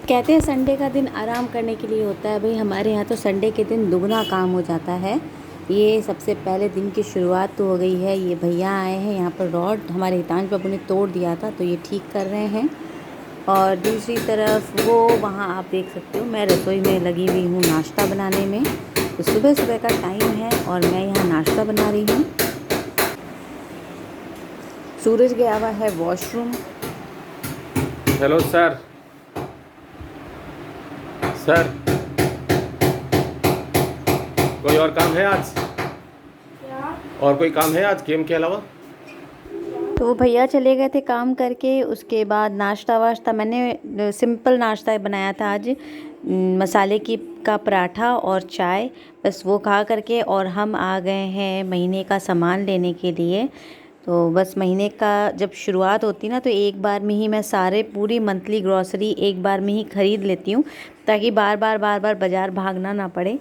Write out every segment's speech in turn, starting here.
कहते हैं संडे का दिन आराम करने के लिए होता है। भाई हमारे यहाँ तो संडे के दिन दुगना काम हो जाता है। ये सबसे पहले दिन की शुरुआत तो हो गई है। ये भैया आए हैं यहाँ पर, रॉड हमारे हितांश बाबू ने तोड़ दिया था तो ये ठीक कर रहे हैं। और दूसरी तरफ वो वहाँ आप देख सकते हो, मैं रसोई में लगी हुई हूँ नाश्ता बनाने में। तो सुबह सुबह का टाइम है और मैं यहाँ नाश्ता बना रही हूँ। सूरज गया हुआ है वॉशरूम। Hello sir. सर, कोई और काम है आज? क्या? और कोई काम है आज गेम के अलावा? तो वो भैया चले गए थे काम करके। उसके बाद नाश्ता वाश्ता मैंने सिंपल नाश्ता बनाया था आज, मसाले की का पराठा और चाय, बस वो खा करके। और हम आ गए हैं महीने का सामान लेने के लिए। तो बस महीने का जब शुरुआत होती ना, तो एक बार में ही मैं सारे पूरी मंथली ग्रॉसरी एक बार में ही ख़रीद लेती हूँ, ताकि बार बार बाज़ार भागना ना पड़े।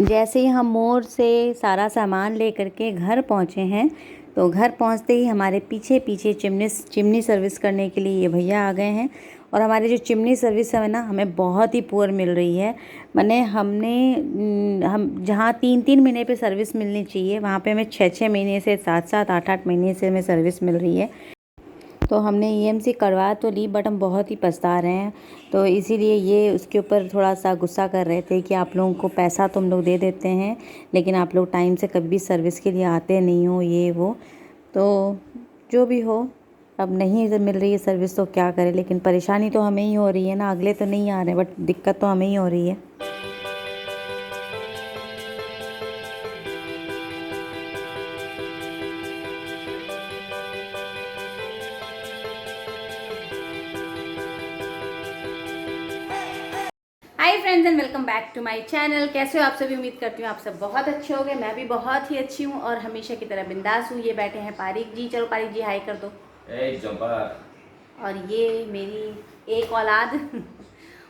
जैसे ही हम मोड़ से सारा सामान लेकर के घर पहुँचे हैं, तो घर पहुँचते ही हमारे पीछे पीछे चिमनी सर्विस करने के लिए ये भैया आ गए हैं। और हमारी जो चिमनी सर्विस है ना, हमें बहुत ही पुअर मिल रही है। माने हम जहाँ 3-3 महीने पे सर्विस मिलनी चाहिए, वहाँ पे हमें 6-6 महीने से 7-7 8-8 महीने से हमें सर्विस मिल रही है। तो हमने ईएमसी करवा तो ली, बट हम बहुत ही पछता रहे हैं। तो इसीलिए ये उसके ऊपर थोड़ा सा गुस्सा कर रहे थे कि आप लोगों को पैसा तो हम लोग दे देते हैं, लेकिन आप लोग टाइम से कभी भी सर्विस के लिए आते नहीं हो, ये वो। तो जो भी हो, अब नहीं मिल रही है सर्विस तो क्या करें। लेकिन परेशानी तो हमें ही हो रही है ना, अगले तो नहीं आ रहे, बट दिक्कत तो हमें ही हो रही है। Hi friends and welcome back to my channel. कैसे हो आप सभी? उम्मीद करती हूँ आप सब बहुत अच्छे होंगे। मैं भी बहुत ही अच्छी हूँ और हमेशा की तरह बिंदास हूँ। ये बैठे हैं पारिक जी। चलो पारिक जी हाय कर दो। और ये मेरी एक औलाद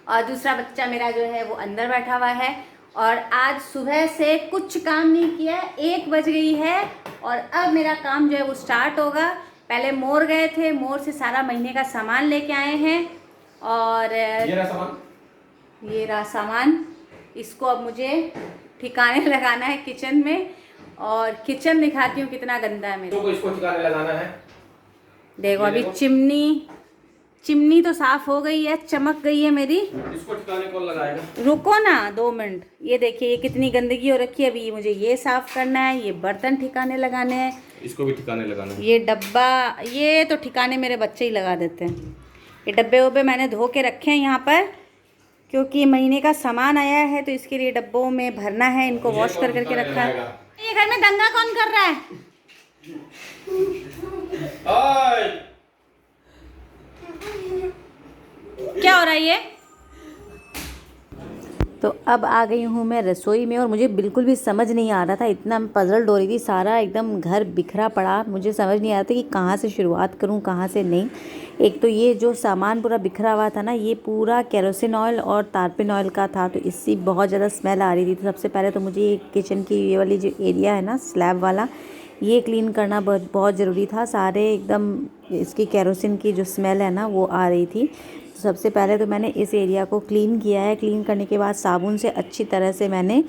और दूसरा बच्चा मेरा जो है वो अंदर बैठा हुआ है। और आज सुबह से कुछ काम नहीं किया, 1 बज गई है और अब मेरा काम जो है वो स्टार्ट होगा। पहले मोर गए थे, मोर से सारा महीने का सामान लेके आए हैं। और ये रहा सामान। इसको अब मुझे ठिकाने लगाना है किचन में। और किचन दिखाती हूँ कितना गंदा है मेरा। तो इसको ठिकाने लगाना है। देखो अभी चिमनी तो साफ हो गई है, चमक गई है मेरी। इसको ठिकाने कौन लगाएगा? रुको ना 2 मिनट। ये देखिए ये कितनी गंदगी हो रखी है। अभी मुझे ये साफ करना है, ये बर्तन ठिकाने लगाने हैं, इसको भी ठिकाने लगाना है। ये डब्बा, ये तो ठिकाने मेरे बच्चे ही लगा देते हैं। ये डब्बे वब्बे मैंने धो के रखे हैं यहाँ पर, क्योंकि महीने का सामान आया है तो इसके लिए डब्बों में भरना है। इनको वॉश कर करके रखा है। ये घर में दंगा कौन कर रहा है? क्या हो रहा है ये? तो अब आ गई हूँ मैं रसोई में और मुझे बिल्कुल भी समझ नहीं आ रहा था, इतना पजल हो रही थी। सारा एकदम घर बिखरा पड़ा, मुझे समझ नहीं आ रहा था कि कहाँ से शुरुआत करूँ कहाँ से नहीं। एक तो ये जो सामान पूरा बिखरा हुआ था ना, ये पूरा केरोसिन ऑयल और तारपिन ऑयल का था, तो इससे बहुत ज़्यादा स्मेल आ रही थी। तो सबसे पहले तो मुझे ये किचन की ये वाली जो एरिया है ना, स्लैब वाला, ये क्लीन करना बहुत ज़रूरी था। सारे एकदम इसकी केरोसिन की जो स्मेल है ना वो आ रही थी। तो सबसे पहले तो मैंने इस एरिया को क्लीन किया है। क्लीन करने के बाद साबुन से अच्छी तरह से मैंने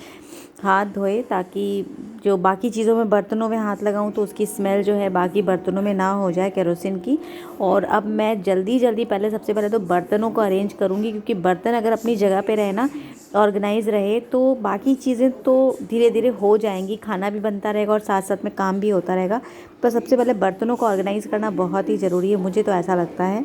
हाथ धोए, ताकि जो बाकी चीज़ों में बर्तनों में हाथ लगाऊं तो उसकी स्मेल जो है बाकी बर्तनों में ना हो जाए केरोसिन की। और अब मैं जल्दी पहले सबसे पहले तो बर्तनों को अरेंज करूंगी, क्योंकि बर्तन अगर अपनी जगह पे रहे ना, ऑर्गेनाइज रहे, तो बाकी चीज़ें तो धीरे धीरे हो जाएंगी। खाना भी बनता रहेगा और साथ साथ में काम भी होता रहेगा। पर सबसे पहले बर्तनों को ऑर्गेनाइज़ करना बहुत ही ज़रूरी है, मुझे तो ऐसा लगता है।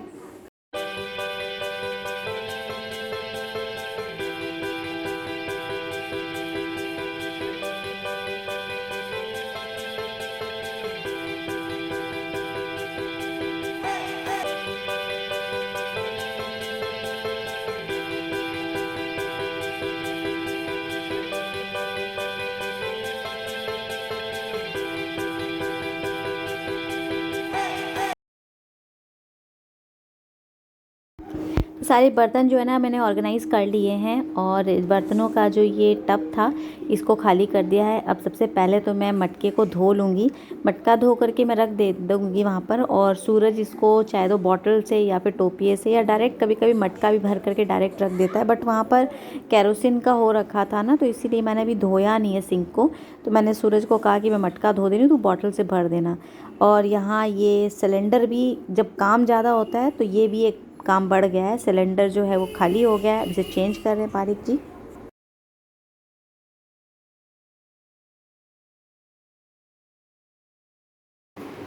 सारे बर्तन जो है ना मैंने ऑर्गेनाइज़ कर लिए हैं और इस बर्तनों का जो ये टब था इसको खाली कर दिया है। अब सबसे पहले तो मैं मटके को धो लूँगी। मटका धो करके मैं रख दे दूँगी वहाँ पर, और सूरज इसको चाहे तो बॉटल से या फिर टोपिए से या डायरेक्ट कभी कभी मटका भी भर करके डायरेक्ट रख देता है, बट वहाँ पर केरोसिन का हो रखा था ना, तो इसीलिए मैंने अभी धोया नहीं है सिंक को। तो मैंने सूरज को कहा कि मैं मटका धो दे रही हूँ, तो बॉटल से भर देना। और यहाँ ये सिलेंडर भी जब काम ज़्यादा होता है तो ये भी एक काम बढ़ गया है। सिलेंडर जो है वो खाली हो गया है, इसे चेंज कर रहे हैं पारिक जी।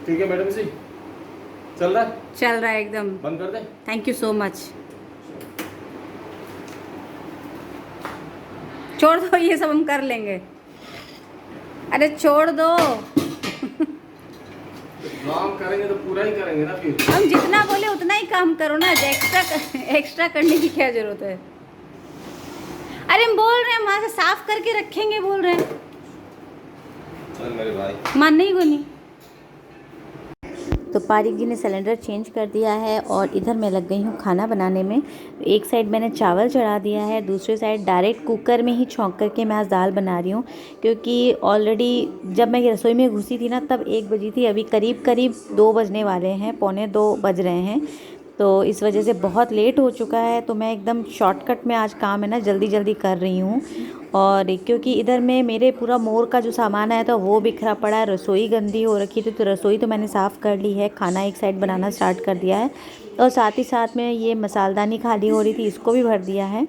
ठीक है मैडम जी, चल रहा है? चल रहा है एकदम। बंद कर दे। Thank you so much. छोड़ दो, ये सब हम कर लेंगे। अरे छोड़ दो। काम करेंगे तो पूरा ही करेंगे ना फिर। हम जितना बोले उतना ही काम करो ना, एक्स्ट्रा करने की क्या जरूरत है। अरे हम बोल रहे हैं वहां से साफ करके रखेंगे, बोल रहे हैं। चल मेरे भाई, मानने ही को नहीं। तो पारिक जी ने सिलेंडर चेंज कर दिया है और इधर मैं लग गई हूँ खाना बनाने में। एक साइड मैंने चावल चढ़ा दिया है, दूसरी साइड डायरेक्ट कुकर में ही छौंक करके मैं आज दाल बना रही हूँ, क्योंकि ऑलरेडी जब मैं रसोई में घुसी थी ना तब 1 बजी थी, अभी करीब करीब 2 बजने वाले हैं, पौने 2 बज रहे हैं। तो इस वजह से बहुत लेट हो चुका है, तो मैं एकदम शॉर्टकट में आज काम है ना जल्दी जल्दी कर रही हूँ। और क्योंकि इधर में मेरे पूरा मोर का जो सामान आया था वो बिखरा पड़ा है, रसोई गंदी हो रखी थी, तो रसोई तो मैंने साफ़ कर ली है, खाना एक साइड बनाना स्टार्ट कर दिया है, और साथ ही साथ में ये मसालदानी खाली हो रही थी इसको भी भर दिया है।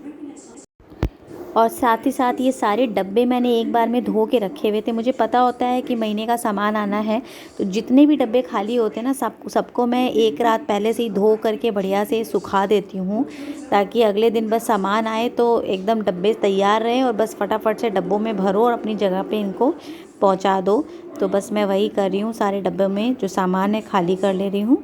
और साथ ही साथ ये सारे डब्बे मैंने एक बार में धो के रखे हुए थे। मुझे पता होता है कि महीने का सामान आना है, तो जितने भी डब्बे खाली होते हैं ना सबको मैं एक रात पहले से ही धो करके बढ़िया से सुखा देती हूँ, ताकि अगले दिन बस सामान आए तो एकदम डब्बे तैयार रहें और बस फटाफट से डब्बों में भरो और अपनी जगह पे इनको पहुँचा दो। तो बस मैं वही कर रही हूँ, सारे डब्बे में जो सामान है खाली कर ले रही हूँ।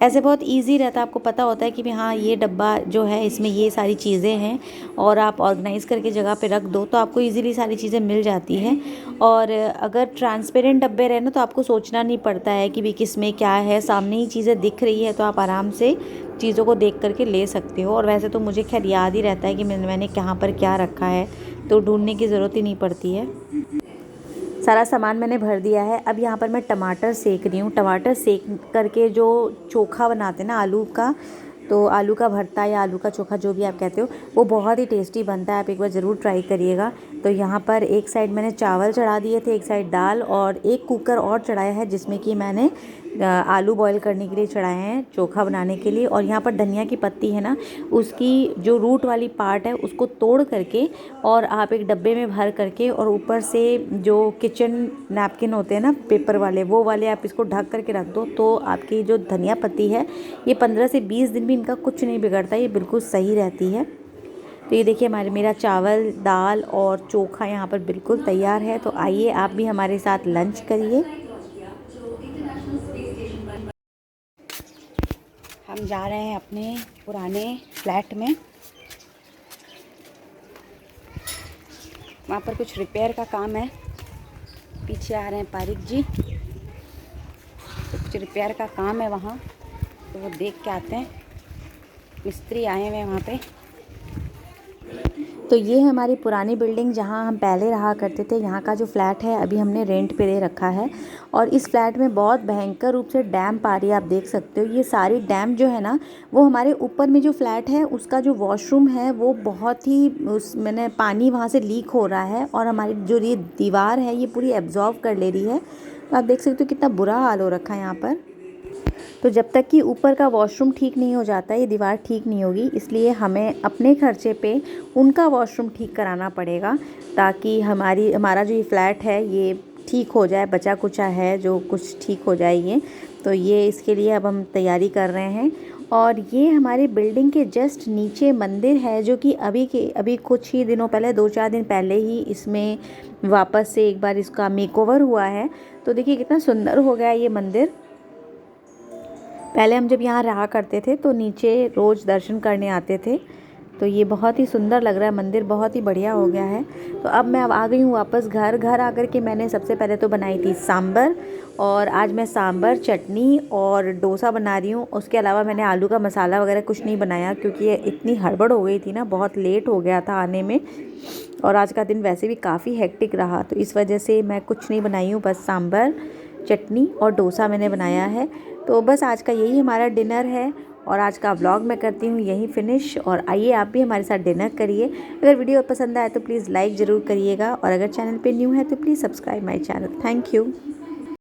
ऐसे बहुत इजी रहता है, आपको पता होता है कि हाँ ये डब्बा जो है इसमें ये सारी चीज़ें हैं, और आप ऑर्गेनाइज़ करके जगह पे रख दो तो आपको इजीली सारी चीज़ें मिल जाती हैं। और अगर ट्रांसपेरेंट डब्बे रहे ना तो आपको सोचना नहीं पड़ता है कि भी किस में क्या है, सामने ही चीज़ें दिख रही है तो आप आराम से चीज़ों को देख करके ले सकते हो। और वैसे तो मुझे खैर याद ही रहता है कि मैंने कहाँ पर क्या रखा है, तो ढूंढने की ज़रूरत ही नहीं पड़ती है। सारा सामान मैंने भर दिया है। अब यहाँ पर मैं टमाटर सेक रही हूँ। टमाटर सेक करके जो चोखा बनाते हैं ना आलू का, तो आलू का भरता या आलू का चोखा जो भी आप कहते हो, वो बहुत ही टेस्टी बनता है, आप एक बार ज़रूर ट्राई करिएगा। तो यहाँ पर एक साइड मैंने चावल चढ़ा दिए थे, एक साइड दाल, और एक कुकर और चढ़ाया है जिसमें कि मैंने आलू बॉईल करने के लिए चढ़ाए हैं चोखा बनाने के लिए। और यहाँ पर धनिया की पत्ती है ना, उसकी जो रूट वाली पार्ट है उसको तोड़ करके और आप एक डब्बे में भर करके, और ऊपर से जो किचन नैपकिन होते हैं ना पेपर वाले, वो वाले आप इसको ढक करके रख दो, तो आपकी जो धनिया पत्ती है ये 15 से 20 दिन भी इनका कुछ नहीं बिगड़ता, ये बिल्कुल सही रहती है। तो ये देखिए मेरा चावल, दाल और चोखा यहाँ पर बिल्कुल तैयार है। तो आइए आप भी हमारे साथ लंच करिए। हम जा रहे हैं अपने पुराने फ्लैट में, वहाँ पर कुछ रिपेयर का काम है। पीछे आ रहे हैं पारिक जी, तो कुछ रिपेयर का काम है वहाँ, तो वो देख के आते हैं। मिस्त्री आए हुए हैं वहाँ पे। तो ये है हमारी पुरानी बिल्डिंग जहाँ हम पहले रहा करते थे। यहाँ का जो फ्लैट है अभी हमने रेंट पे दे रखा है, और इस फ्लैट में बहुत भयंकर रूप से डैम्प आ रही है, आप देख सकते हो। ये सारी डैम्प जो है ना, वो हमारे ऊपर में जो फ्लैट है उसका जो वॉशरूम है वो बहुत ही मैंने पानी वहाँ से लीक हो रहा है, और हमारी जो ये दीवार है ये पूरी एब्जॉर्ब कर ले रही है। तो आप देख सकते हो कितना बुरा हाल हो रखा है यहाँ पर। तो जब तक कि ऊपर का वॉशरूम ठीक नहीं हो जाता, ये दीवार ठीक नहीं होगी, इसलिए हमें अपने खर्चे पे उनका वॉशरूम ठीक कराना पड़ेगा, ताकि हमारा जो ये फ्लैट है ये ठीक हो जाए, बचा कुचा है जो कुछ ठीक हो जाए ये। तो ये इसके लिए अब हम तैयारी कर रहे हैं। और ये हमारे बिल्डिंग के जस्ट नीचे मंदिर है, जो कि अभी कुछ ही दिनों पहले, 2-4 दिन पहले ही इसमें वापस से एक बार इसका मेकओवर हुआ है। तो देखिए कितना सुंदर हो गया ये मंदिर। पहले हम जब यहाँ रहा करते थे तो नीचे रोज़ दर्शन करने आते थे, तो ये बहुत ही सुंदर लग रहा है, मंदिर बहुत ही बढ़िया हो गया है। तो अब मैं आ गई हूँ वापस घर आकर के मैंने सबसे पहले तो बनाई थी सांभर, और आज मैं सांभर, चटनी और डोसा बना रही हूँ। उसके अलावा मैंने आलू का मसाला वगैरह कुछ नहीं बनाया, क्योंकि ये इतनी हड़बड़ हो गई थी ना, बहुत लेट हो गया था आने में, और आज का दिन वैसे भी काफ़ी हेक्टिक रहा, तो इस वजह से मैं कुछ नहीं बनाई हूँ। बस सांभर, चटनी और डोसा मैंने बनाया है। तो बस आज का यही हमारा डिनर है, और आज का व्लॉग मैं करती हूँ यही फिनिश। और आइए आप भी हमारे साथ डिनर करिए। अगर वीडियो पसंद आए तो प्लीज़ लाइक ज़रूर करिएगा, और अगर चैनल पे न्यू है तो please subscribe my channel. Thank you.